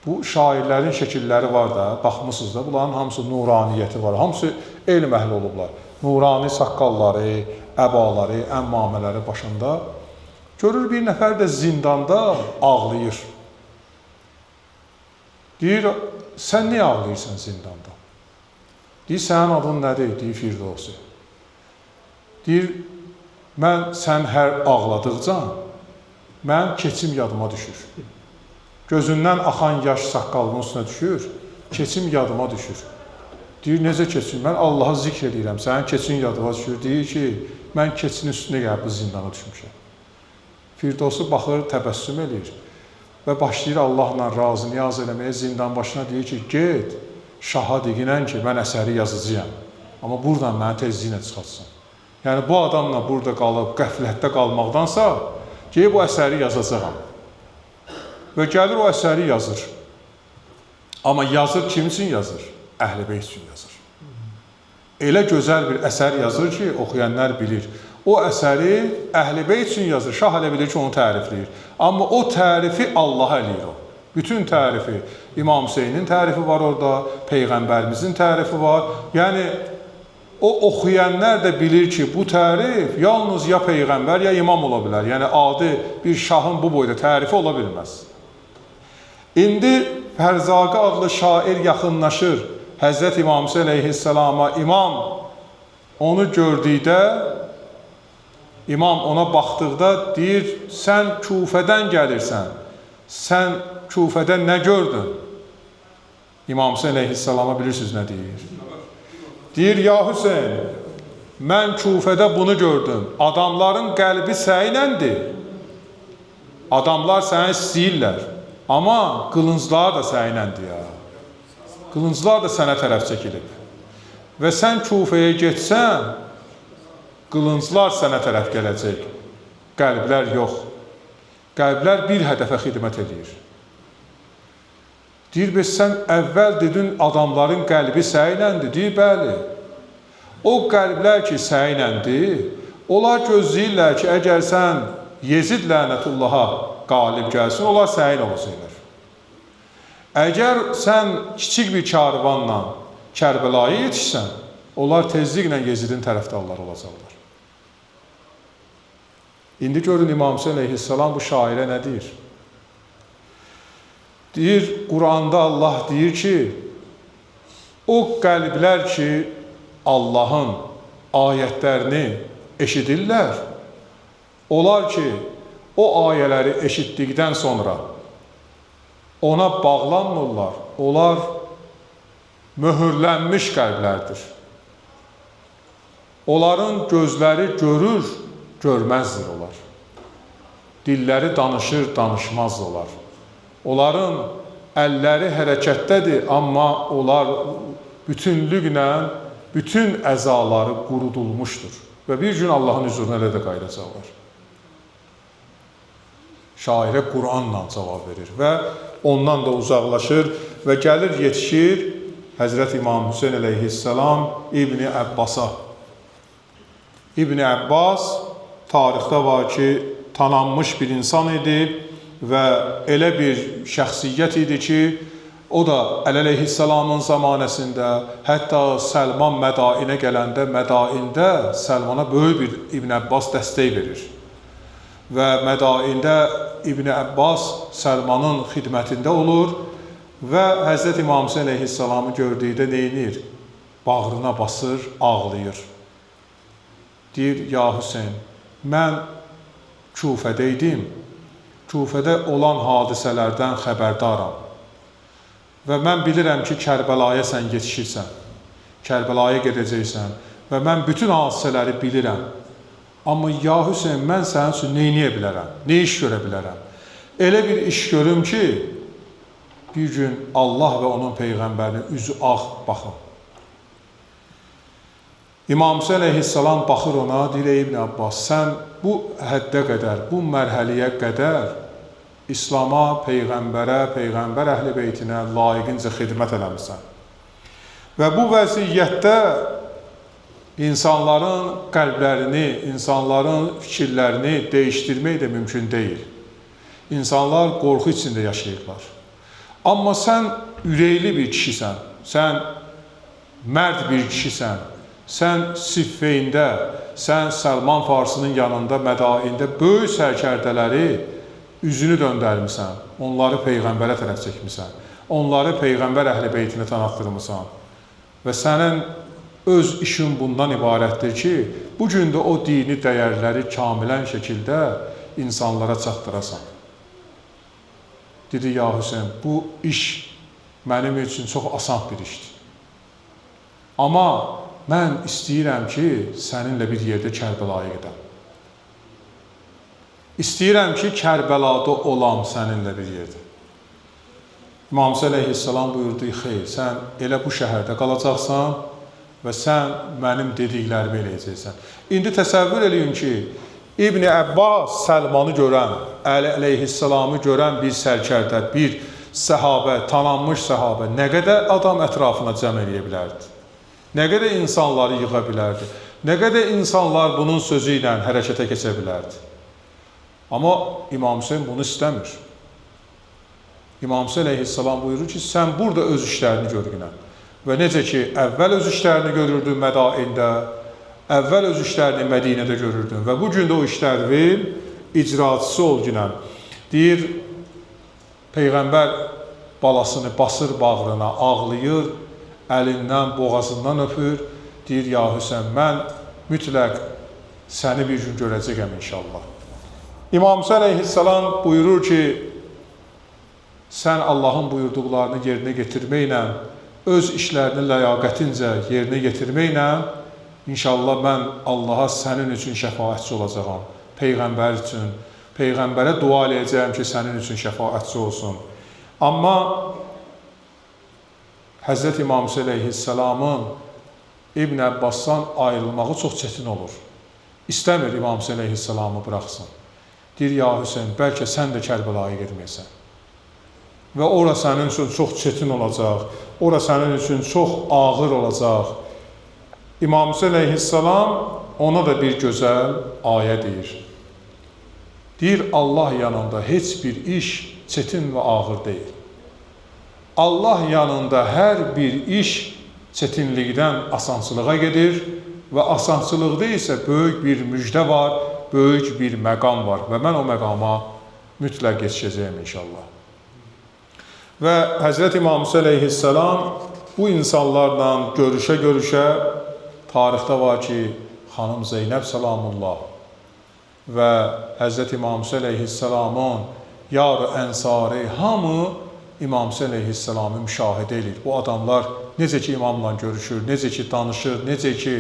Bu şairlərin şəkilləri var da, baxmışsınız da, bunların hamısı nuraniyyəti var, hamısı elm əhli olublar. Nurani saqqalları, əbaları, əmmamələri başında. Görür bir nəfər də zindanda ağlayır. Deyir, sən niyə ağlayırsan zindanda? Deyir, sənin adın nədir? Deyir, Firdovsu. Deyir, mən sən hər ağladıqca, mənim keçim yadıma düşür. Gözündən axan yaş saqqalının üstünə düşür, keçim yadıma düşür. Deyir, necə keçin? Mən Allah'a zikr edirəm, sənin keçin yadıma düşür. Deyir ki, mən keçin üstünə gəlib bu zindana düşmüşəm. Firdovsu baxır, təbəssüm edir və başlayır Allahla razı niyaz eləməyə zindan başına deyir ki, get, şaha deyinən ki, mən əsəri yazacağam. Amma buradan məni tezliyinə çıxartsın. Yəni, bu adamla burada qalıb, qəflətdə qalmaqdansa, ki, bu əsəri yazacağam. Və gəlir o əsəri yazır. Amma yazır kim üçün yazır? Əhl-i Beyt üçün yazır. Elə gözəl bir əsər yazır ki, oxuyanlar bilir. O əsəri Əhl-i Beyt üçün yazır. Şah elə bilir ki, onu tərifləyir. Amma o tərifi Allah eləyir o. Bütün tərifi. İmam Hüseynin tərifi var orada, Peyğəmbərimizin tərifi var. Yəni, o oxuyanlar da bilir ki, bu tərif yalnız ya Peyğəmbər, ya imam ola bilər. Yəni, adi bir şahın bu boyda tərifi ola bilməz. İndi Fərzaqə adlı şair yaxınlaşır Həzrət İmam Hüseyin əleyhissalama. İmam onu gördükdə, İmam ona baxdıqda deyir, sən Kufədən gəlirsən, sən Kufədə nə gördün? İmam Hüseyin əleyhissalama bilirsiniz nə deyir? Deyir, ya Hüseyin, mən Kufədə bunu gördüm. Adamların qəlbi səyləndir. Adamlar səni istəyirlər. Amma qılınclar da səyləndir ya. Qılınclar da sənə tərəf çəkilib. Və sən Kufəyə getsən, qılınclar sənə tərəf gələcək. Qəlblər yox. Qəlblər bir hədəfə xidmət edir. Deyir, biz sən əvvəl dedin adamların qəlbi səyləndi. Deyir, bəli. O qəlblər ki, səyləndi, onlar gözləyirlər ki, əgər sən Yezid lənətullaha qalib gəlsin, onlar səyin olacaqlar. Əgər sən kiçik bir karvanla Kərbəlaya yetişsən, onlar tezliklə Yezidin tərəfdarları olacaqlar. İndi görün İmam Hüseyin əleyhissalam bu şairə nə deyir? Deyir, Quranda Allah deyir ki, o qəlblər ki, Allahın ayətlərini eşidirlər, onlar ki, o ayələri eşitdikdən sonra ona bağlanmırlar, onlar möhürlənmiş qəlblərdir. Onların gözləri görür, görməzdir onlar. Dilləri danışır, danışmazdılar. Onların əlləri hərəkətdədir, amma onlar bütünlüklə bütün əzaları qurudulmuşdur. və bir gün Allahın huzuruna elə də qayıdacaqlar. Şairə Quranla cavab verir və ondan da uzaqlaşır və gəlir yetişir Həzrət İmam Hüseyn əleyhissalam İbn Əbbasa. İbn Əbbas tarixdə var ki, tanınmış bir insan idi və elə bir şəxsiyyət idi ki, o da Əli əleyhissalamın zamanəsində, hətta Səlman Mədainə gələndə, Mədaində Səlmana böyük bir İbn Əbbas dəstək verir. Və Mədaində İbn Əbbas Səlmanın xidmətində olur və Həzrət İmam Hüseyn əleyhissalamı gördükdə neynir? Bağrına basır, ağlayır. Deyir, ya Hüseyn, mən Kufədə idim, Kufədə olan hadisələrdən xəbərdaram. Və mən bilirəm ki, Kərbəlaya sən yetişirsən, Kərbəlaya gedəcəksən və mən bütün hadisələri bilirəm. Amma ya Hüseyn, mən sənin üçün neyniyə bilərəm, ne iş görə bilərəm? Elə bir iş görüm ki, bir gün Allah və onun Peyğəmbərinin üzü ağ baxın. İmam Hüseyn əleyhissalam baxır ona, deyir, ey İbn Abbas, sən bu həddə qədər, bu mərhələyə qədər İslama, Peyğəmbərə, Peyğəmbər əhl-i beytinə layiqincə xidmət eləmirsən. Və bu vəziyyətdə insanların qəlblərini, insanların fikirlərini dəyişdirmək də mümkün deyil. İnsanlar qorxu içində yaşayırlar. Amma sən ürəkli bir kişisən, sən mərd bir kişisən, sən Siffeyndə, sən Səlman Farsının yanında, Mədaində böyük sərkərdələri üzünü döndərmisən, onları Peyğəmbərə tərəf çəkmisən, onları Peyğəmbər əhl-i beytinə tanıtdırmısan və sənin öz işin bundan ibarətdir ki, bu gün də o dini dəyərləri kamilən şəkildə insanlara çatdırasan. Dedi, ya Hüseyin, bu iş mənim üçün çox asan bir işdir. Amma mən istəyirəm ki, səninlə bir yerdə Kərbəlaya gedəm. İstəyirəm ki, Kərbəlada olam səninlə bir yerdə. İmam Hüseyn əleyhissalam buyurdu, xeyr, sən elə bu şəhərdə qalacaqsan və sən mənim dediklərimi eləyəcəksən. İndi təsəvvür edin ki, İbn Əbbas Səlmanı görən, Əli əleyhissalamı görən bir sərkərdə, bir səhabə, tanınmış səhabə nə qədər adam ətrafına cəm eləyə bilərdi? Nə qədər insanları yığa bilərdi? Nə qədər insanlar bunun sözü ilə hərəkətə keçə bilərdi? Amma İmam Hüseyn bunu istəmir. İmam Hüseyn əleyhissalam buyurur ki, sən burada öz işlərini gör günə. Və necə ki, əvvəl öz işlərini görürdün Mədaində, əvvəl öz işlərini Mədinədə görürdün və bu gün də o işlərin icraçısı ol günə. Deyir, Peyğəmbər balasını basır bağrına, ağlayır, əlindən, boğazından öpür, deyir, ya Hüseyn, mən mütləq səni bir gün görəcəkəm inşallah. İmam Hüseyn əleyhissalam buyurur ki, sən Allahın buyurduqlarını yerinə getirməklə, öz işlərini ləyaqətincə yerinə getirməklə, inşallah mən Allaha sənin üçün şəfaətçi olacağam. Peyğəmbər üçün, Peyğəmbərə dua eləyəcəyəm ki, sənin üçün şəfaətçi olsun. Amma Həzrət İmam Hüseyn əleyhissalamın İbn Əbbasdan ayrılmağı çox çətin olur. İstəmir İmam Hüseyn əleyhissalamı buraxsın. Deyir, ya Hüseyin, bəlkə sən də Kərbəlaya getməyəsən. Və ora sənin üçün çox çətin olacaq, ora sənin üçün çox ağır olacaq. İmam Hüseyn əleyhissalam ona da bir gözəl ayə deyir. Deyir, Allah yanında heç bir iş çətin və ağır deyil. Allah yanında hər bir iş çətinlikdən asançılığa gedir və asançılıqda isə böyük bir müjdə var, böyük bir məqam var və mən o məqama mütləq yetişəcəyəm inşallah. Və Həzrət İmam Hüseyn əleyhissalam bu insanlarla görüşə-görüşə tarixdə var ki, xanım Zeynəb Salamullah və Həzrət İmam Hüseyn əleyhissalamın yar-ı ənsarı hamı İmam Hüseyn əleyhissalamı müşahidə edir. Bu adamlar necə ki imamla görüşür, necə ki danışır, necə ki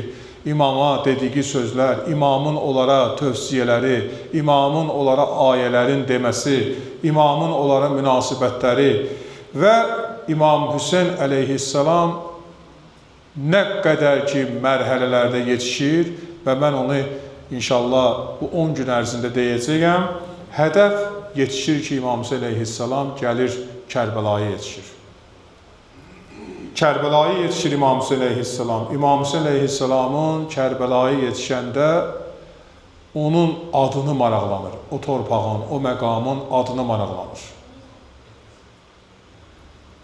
imama dediyi sözlər, imamın onlara tövsiyələri, imamın onlara ayələrin deməsi, imamın onlara münasibətləri və İmam Hüseyn əleyhissalam nə qədər ki mərhələlərdə yetişir və mən onu inşallah bu 10 gün ərzində deyəcəyəm. Hədəf yetişir ki, İmam Hüseyn əleyhissalam gəlir Kərbəlaya yetişir. Kərbəlaya yetişir İmam Hüseyn əleyhissalam. İmam Hüseyn əleyhissalamın Kərbəlaya yetişəndə onun adını maraqlanır. O torpağın, o məqamın adını maraqlanır.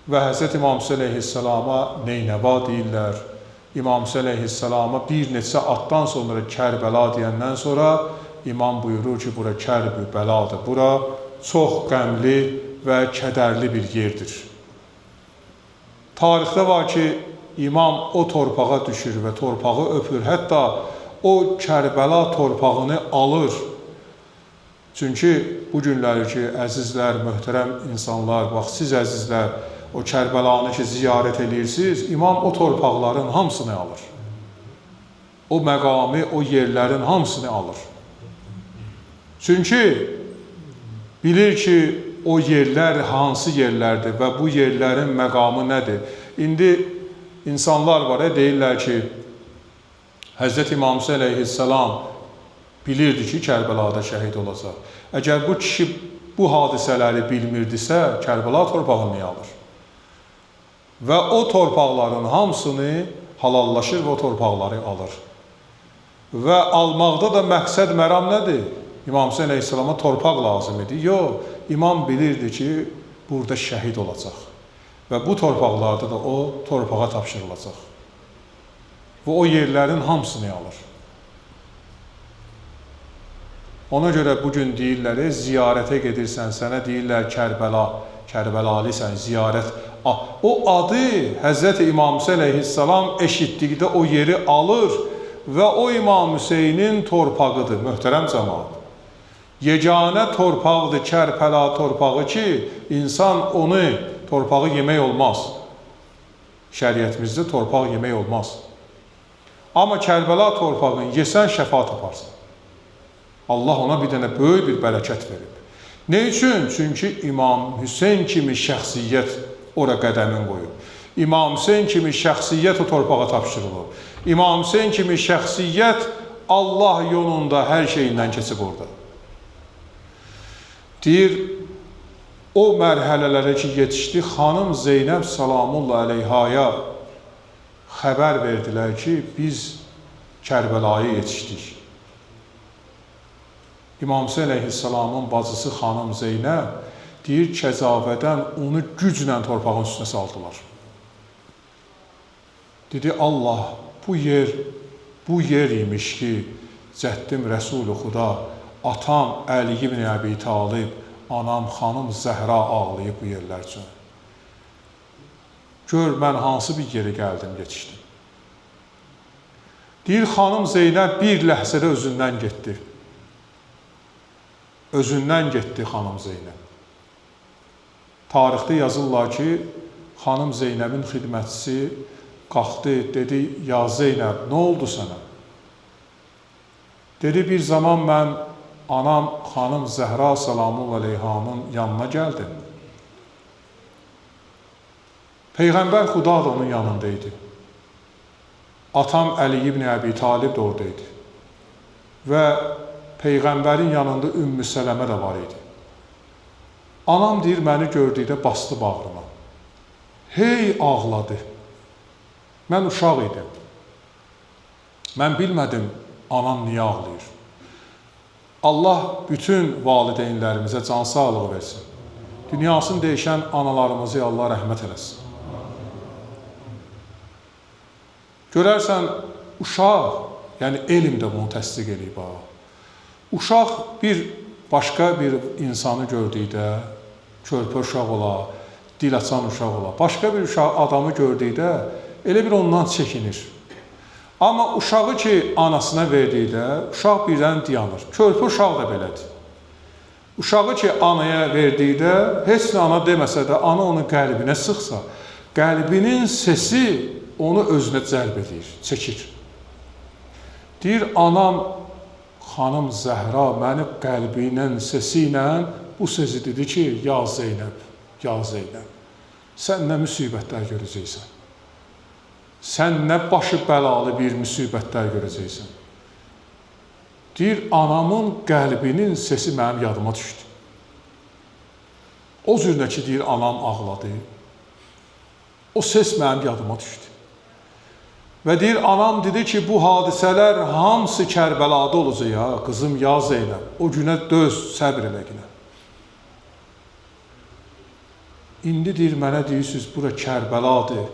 Və Həzrət İmam Hüseyn əleyhissalama Neynəva deyirlər. İmam Hüseyn əleyhissalama bir neçə addan sonra Kərbəla deyəndən sonra İmam buyurur ki, bura Kərb-ü bəladır. Bura çox qəmli və kədərli bir yerdir. Tarixdə var ki, İmam o torpağa düşür və torpağı öpür. Hətta o Kərbəla torpağını alır. Çünki bu günləri ki, əzizlər, möhtərəm insanlar, bax siz əzizlər, o Kərbəlanı ki, ziyarət edirsiniz, İmam o torpaqların hamısını alır. O məqami, o yerlərin hamısını alır. Çünki bilir ki, o yerlər hansı yerlərdir və bu yerlərin məqamı nədir? İndi insanlar var, deyirlər ki, Həzrət İmam Hüseyn əleyhissalam bilirdi ki, Kərbəlada şəhid olacaq. Əgər bu kişi bu hadisələri bilmirdisə, Kərbəla torpağını niyə alır? Və o torpaqların hamısını halallaşır və o torpaqları alır. Və almaqda da məqsəd, məram nədir? İmam Hüseyn əleyhissalama torpaq lazım idi. Yox, İmam bilirdi ki, burada şəhid olacaq. Və bu torpaqlarda da o torpağa tapşırılacaq. Və o yerlərin hamısını alır. Ona görə bugün deyirlər, ziyarətə gedirsən, sənə deyirlər Kərbəla, Kərbəlalisən, ziyarət. O adı Həzrəti İmam Hüseyn əleyhissalam eşitdikdə o yeri alır və o İmam Hüseynin torpağıdır, möhtərəm cəmaət. Yeganə torpaqdır, Kərbəla torpağı ki, insan onu, torpağı yemək olmaz. Şəriətimizdə torpaq yemək olmaz. Amma Kərbəla torpağını yesən şəfa taparsan. Allah ona bir dənə böyük bir bərəkət verib. Ne üçün? Çünki İmam Hüseyn kimi şəxsiyyət ora qədəmin qoyub. İmam Hüseyn kimi şəxsiyyət o torpağa tapşırılıb. İmam Hüseyn kimi şəxsiyyət Allah yolunda hər şeyindən keçib orada. Deyir, o mərhələlərə ki yetişdi, xanım Zeynəb salamullah əleyhaya xəbər verdilər ki, biz Kərbəlaya yetişdik. İmam Hüseyn əleyhissalamın bacısı xanım Zeynəb deyir, Kəzavədən onu güclə torpağın üstünə saldılar. Dedi, Allah, bu yer imiş ki, cəddim Rəsul-u Xuda, atam Əli ibn Əbi Talib, anam xanım Zəhra ağlayıb bu yerlər üçün. Gör, mən hansı bir yeri gəldim, yetişdim. Deyir, xanım Zeynəb bir ləhzədə özündən getdi. Özündən getdi xanım Zeynəb. Tarixdə yazırlar ki, xanım Zeynəbin xidmətçisi qalxdı, dedi, ya Zeynəb, nə oldu sənə? Dedi, bir zaman mən anam xanım Zəhra salamullah əleyhanın yanına gəldim. Peyğəmbər Xuda da onun yanındaydı. Atam Əli ibn Əbi Talib də oradaydı. Və Peyğəmbərin yanında Ümmü Sələmə də var idi. Anam deyir, məni gördükdə bastı bağrıma. Hey ağladı. Mən uşaq idim. Mən bilmədim, anam niyə ağlayır. Allah bütün valideynlərimizə can sağlığı versin. Dünyasını dəyişən analarımızı Allah rəhmət eləsin. Görərsən, uşaq, yəni elm də bunu təsdiq edib. Uşaq başqa bir insanı gördükdə, körpə uşaq ola, dil açan uşaq ola, başqa bir adamı gördükdə elə bir ondan çəkinir. Amma uşağı ki, anasına verdikdə, uşaq birdən dayanır. Körpə uşaq da belədir. Uşağı ki, anaya verdikdə, heç nə ana deməsə də, ana onu qəlbinə sıxsa, qəlbinin sesi onu özünə cəlb edir, çəkir. Deyir, anam, xanım Zəhra məni qəlbinin sesi ilə bu sözü dedi ki, ya Zeynəb, ya Zeynəb, sən nə müsibətlər görəcəksən? Sən nə başı bəlalı bir müsibətlər görəcəksən? Deyir, anamın qəlbinin sesi mənim yadıma düşdü. O cürünə ki, deyir, anam ağladı. O ses mənim yadıma düşdü. Və deyir, anam dedi ki, bu hadisələr hamısı Kərbəlada olacaq ya, qızım ya Zeynəb. O günə döz, səbr elə günə. İndi deyir, mənə deyirsiniz, bura Kərbəladır.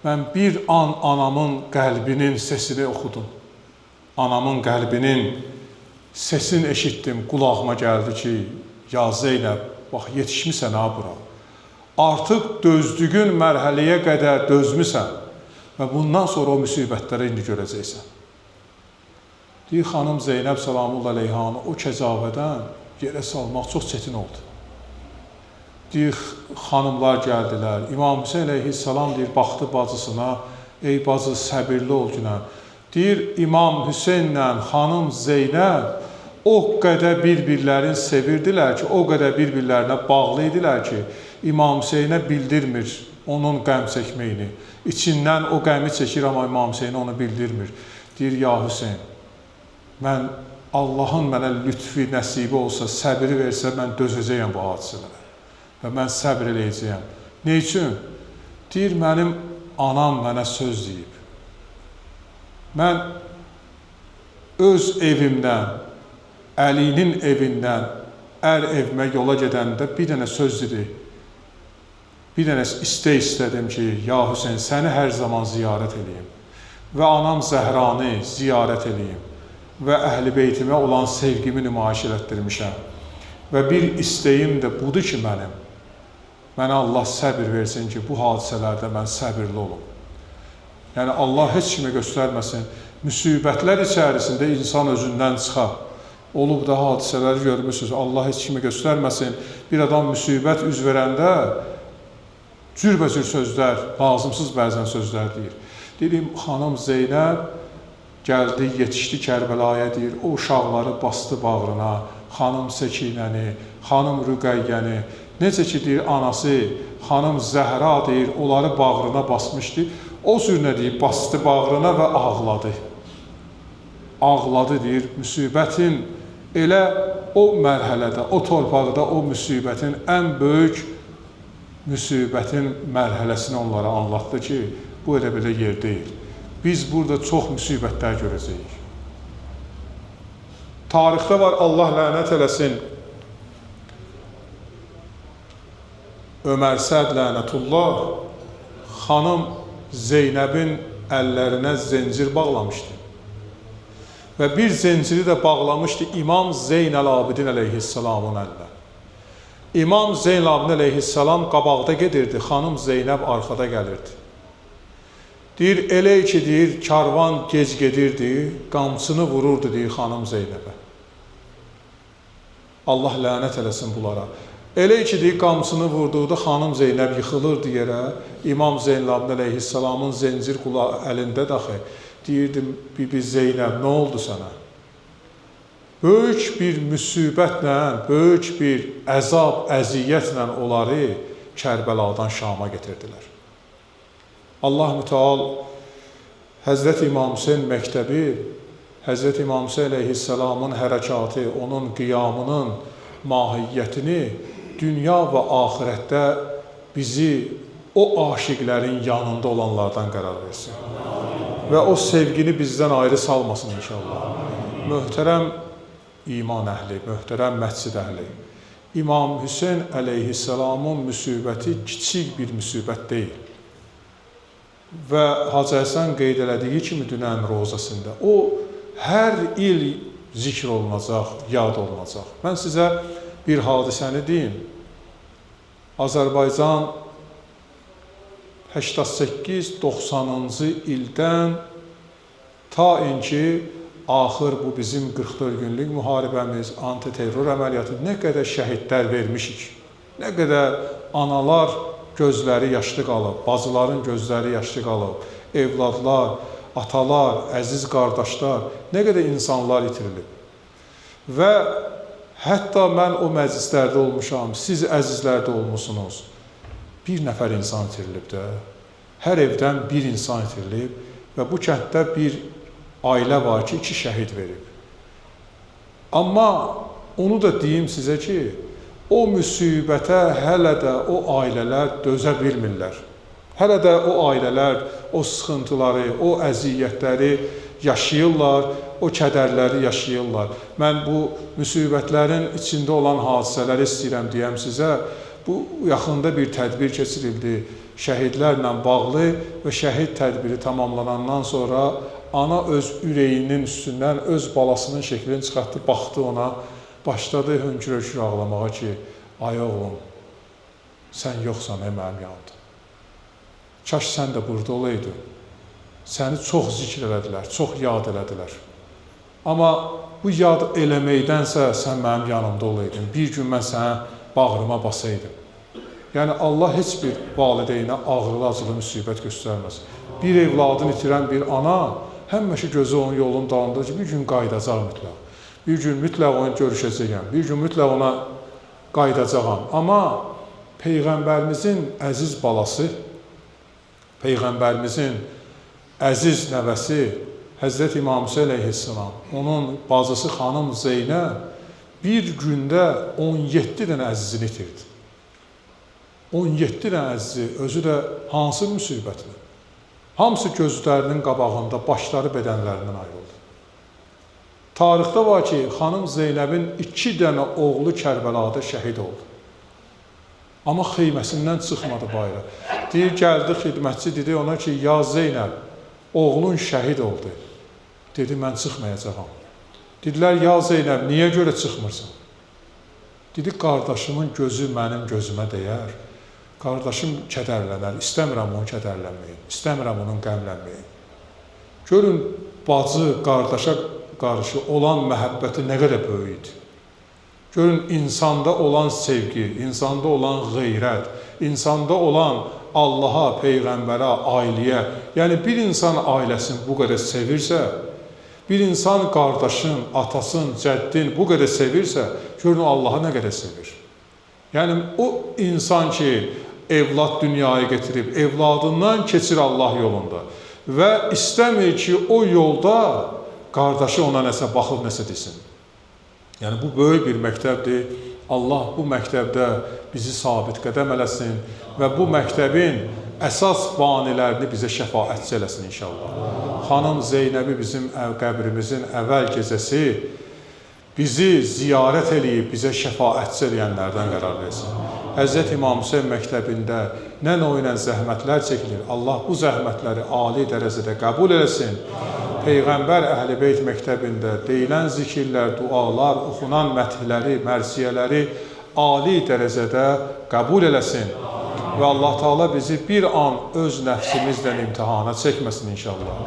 Mən bir an anamın qəlbinin sesini oxudum. Anamın qəlbinin sesini eşitdim, qulağıma gəldi ki, ya Zeynəb, bax, yetişmisən ha bura. Artıq dözdüyün mərhələyə qədər dözmüsən və bundan sonra o müsibətləri indi görəcəksən. Deyir, xanım Zeynəb salamullah aleyhanı o kəcavədən yerə salmaq çox çətin oldu. Deyir, xanımlar gəldilər, İmam Hüseyin əleyhissalam deyir, baxdı bacısına, ey bacı səbirli ol günə. Deyir, İmam Hüseyinlə xanım Zeynəb o qədər bir-birlərini sevirdilər ki, o qədər bir-birlərinə bağlı idilər ki, İmam Hüseynə bildirmir onun qəm çəkməyini. İçindən o qəmi çəkir, amma İmam Hüseynə onu bildirmir. Deyir, ya Hüseyin, mən Allahın mənə lütfi, nəsibi olsa, səbiri versə, mən dözəcəyəm bu hadisələrə. Və mən səbr eləyəcəyəm. Ne üçün? Deyir, mənim anam mənə söz deyib. Mən öz evimdən, Əlinin evindən evimə yola gedəndə bir dənə söz dedi. Bir dənə istədim ki, ya Hüseyin, səni hər zaman ziyarət edeyim. Və anam Zəhranı ziyarət edeyim. Və əhl-i beytimə olan sevgimi nümayiş elətdirmişəm. Və bir istəyim də budur ki, mənə Allah səbir versin ki, bu hadisələrdə mən səbirli olum. Yəni, Allah heç kimə göstərməsin. Müsibətlər içərisində insan özündən çıxar. Olub da hadisələri görmüşsünüz, Allah heç kimə göstərməsin. Bir adam müsibət üz verəndə cürbəcür sözlər, lazımsız bəzən sözlər deyir. Deyim, xanım Zeynəb gəldi, yetişdi Kərbəlaya deyir, o uşaqları bastı bağrına, xanım Səkinəni, xanım Rüqəyyəni, necə ki deyir, anası, xanım Zəhra deyir, onları bağrına basmışdı. O sürünə deyir, bastı bağrına və ağladı. Ağladı deyir, müsibətin elə o mərhələdə, o torpaqda o müsibətin ən böyük müsibətin mərhələsini onlara anlattı ki, bu elə belə yer deyil. Biz burada çox müsibətlər görəcəyik. Tarixdə var, Allah lənət eləsin, Ömər Səd lənətullah xanım Zeynəbin əllərinə zəncir bağlamışdı. Və bir zənciri də bağlamışdı İmam Zeynəl-Abidin əleyhissalamın əlinə. İmam Zeynəl-Abidin əleyhissalam qabaqda gedirdi, xanım Zeynəb arxada gəlirdi. Deyir, elə ki, deyir, karvan gec gedirdi, qamçını vururdu, deyir, xanım Zeynəbə. Allah lənət eləsin bunlara. Elə ki, deyir, qamçını vurduğunda xanım Zeynəb yıxılırdı yerə, İmam Zeynəl-Abidin əleyhissalamın zəncir qulağı əlində daxı. Deyirdim, Bibi Zeynəb, nə oldu sənə? Böyük bir müsibətlə, böyük bir əzab, əziyyətlə onları Kərbəladan Şama getirdilər. Allah mütəal Həzrət İmam Hüseyin məktəbi, Həzrət İmam Hüseyin əleyhissalamın hərəkatı, onun qiyamının mahiyyətini dünya və axirətdə bizi o aşiqlərin yanında olanlardan qərar versin. Və o sevgini bizdən ayrı salmasın inşallah. Möhtərəm iman əhli, möhtərəm məscid əhli. İmam Hüseyin əleyhissalamın müsibəti kiçik bir müsibət deyil. Və Hacı Həsən qeyd elədiyi kimi dünən rozasında, o hər il zikr olunacaq, yad olunacaq. Mən sizə bir hadisəni deyim. Azərbaycan 88-90-cı ildən ta ki, axır bu bizim 44 günlük müharibəmiz, antiterror əməliyyatı nə qədər şəhidlər vermişik, nə qədər analar gözləri yaşlı qalıb, bacıların gözləri yaşlı qalıb, evladlar, atalar, əziz qardaşlar, nə qədər insanlar itirilib. Və hətta mən o məclislərdə olmuşam, siz əzizlərdə olmuşsunuz. Bir nəfər insan itirilib də, hər evdən bir insan itirilib və bu kənddə bir ailə var ki, 2 şəhid verib. Amma onu da deyim sizə ki, o müsibətə hələ də o ailələr dözə bilmirlər. Hələ də o ailələr o sıxıntıları, o əziyyətləri yaşayırlar, o kədərləri yaşayırlar. Mən bu müsibətlərin içində olan hadisələri istəyirəm deyəm sizə. Bu yaxında bir tədbir keçirildi şəhidlərlə bağlı və şəhid tədbiri tamamlanandan sonra ana öz ürəyinin üstündən öz balasının şəklini çıxartdı, baxdı ona, başladı hönkür-hönkür ağlamağa ki, ay oğlum, sən yoxsan mənim yanımda. Kaş sən də burada olaydın. Səni çox zikr elədilər, çox yad elədilər. Amma bu yad eləməkdənsə sən mənim yanımda olaydın. Bir gün mən sənə bağrıma basaydım. Yəni Allah heç bir valideynə ağrılı, acılı müsibət göstərməz. Bir evladını itirən bir ana həmişə gözü onun yolunun dalındadır ki, bir gün qayıdacaq mütləq. Bir gün mütləq onu görüşəcəyəm. Bir gün mütləq ona qayıdacağam. Amma Peyğəmbərimizin əziz balası, Peyğəmbərimizin əziz nəvəsi Həzrət İmam Hüseyn əleyhissalam, onun bacısı xanım Zeynəb bir gündə 17 dənə əzizini itirdi. 17 dənə əzizi, özü də hansı müsibətlə? Hamısı gözlərinin qabağında, başları bədənlərindən ayrıldı. Tarixdə var ki, xanım Zeynəbin 2 dənə oğlu Kərbəlada şəhid oldu. Amma xeyməsindən çıxmadı bayra. Deyir, gəldi xidmətçi, dedi ona ki, ya Zeynəb, oğlun şəhid oldu. Dedi, mən çıxmayacağam. Dedilər, ya Zeynəb, niyə görə çıxmırsan? Dedi, qardaşımın gözü mənim gözümə dəyər. Qardaşım kədərlənər, istəmirəm onun kədərlənməyin, istəmirəm onun qəmlənməyin. Görün, bacı, qardaşa qarşı olan məhəbbəti nə qədər böyük idi. Görün, insanda olan sevgi, insanda olan qeyrət, insanda olan Allaha, Peyğəmbərə, ailəyə, yəni bir insan ailəsini bu qədər sevirsə, bir insan qardaşın, atasın, cəddin bu qədər sevirsə, görün, Allaha nə qədər sevir. Yəni, o insan ki, evlad dünyaya getirib, evladından keçir Allah yolunda və istəmir ki, o yolda qardaşı ona nəsə baxıb, nəsə desin. Yəni, bu böyük bir məktəbdir. Allah bu məktəbdə bizi sabit qədəm eləsin və bu məktəbin əsas banilərini bizə şəfaətçi eləsin inşallah. Xanım Zeynəbi bizim qəbrimizin əvvəl gecəsi bizi ziyarət eləyib, bizə şəfaətçi eləyənlərdən qərar versin. Həzrət İmam Hüseyn məktəbində nə növlə zəhmətlər çəkilir. Allah bu zəhmətləri ali dərəcədə qəbul eləsin. Peyğəmbər Əhl-i-Beyt məktəbində deyilən zikirlər, dualar, oxunan məthiləri, mərsiyələri ali dərəcədə qəbul eləsin. Və Allah Teala bizi bir an öz nəfsimizlə imtihana çəkməsin inşallah.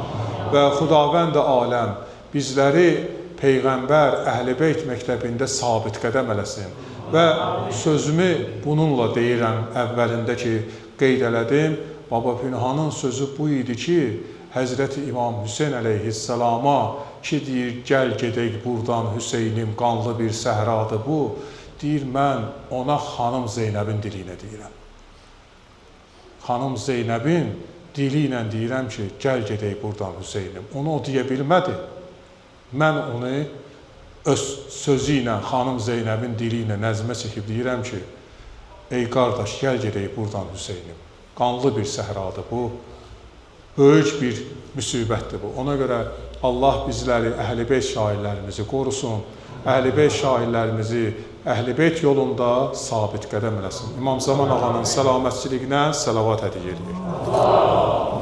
Və Xudavənd aləm bizləri Peyğəmbər Əhl-i-Beyt məktəbində sabit qədəm eləsin. Və sözümü bununla deyirəm, əvvəlində ki, qeyd elədim. Baba Pünhanın sözü bu idi ki, Həzrəti İmam Hüseyn əleyhissalama ki, deyir, gəl gedək buradan Hüseynim, qanlı bir səhradır bu. Deyir, mən ona xanım Zeynəbin dili ilə deyirəm. Xanım Zeynəbin dili ilə deyirəm ki, gəl gedək buradan Hüseynim. Onu o deyə bilmədi. Mən onu öz sözü ilə, xanım Zeynəbin dili ilə nəzmə çəkib deyirəm ki, ey qardaş, gəl gedək buradan Hüseynim. Qanlı bir səhradır bu. Böyük bir müsibətdir bu. Ona görə Allah bizləri, Əhl-i-Beyt şairlərimizi qorusun, Əhl-i-Beyt şairlərimizi Əhl-i-Beyt yolunda sabit qədəm eləsin. İmam Zaman ağanın səlamətçiliyinə səlavat hədiyyə edirik.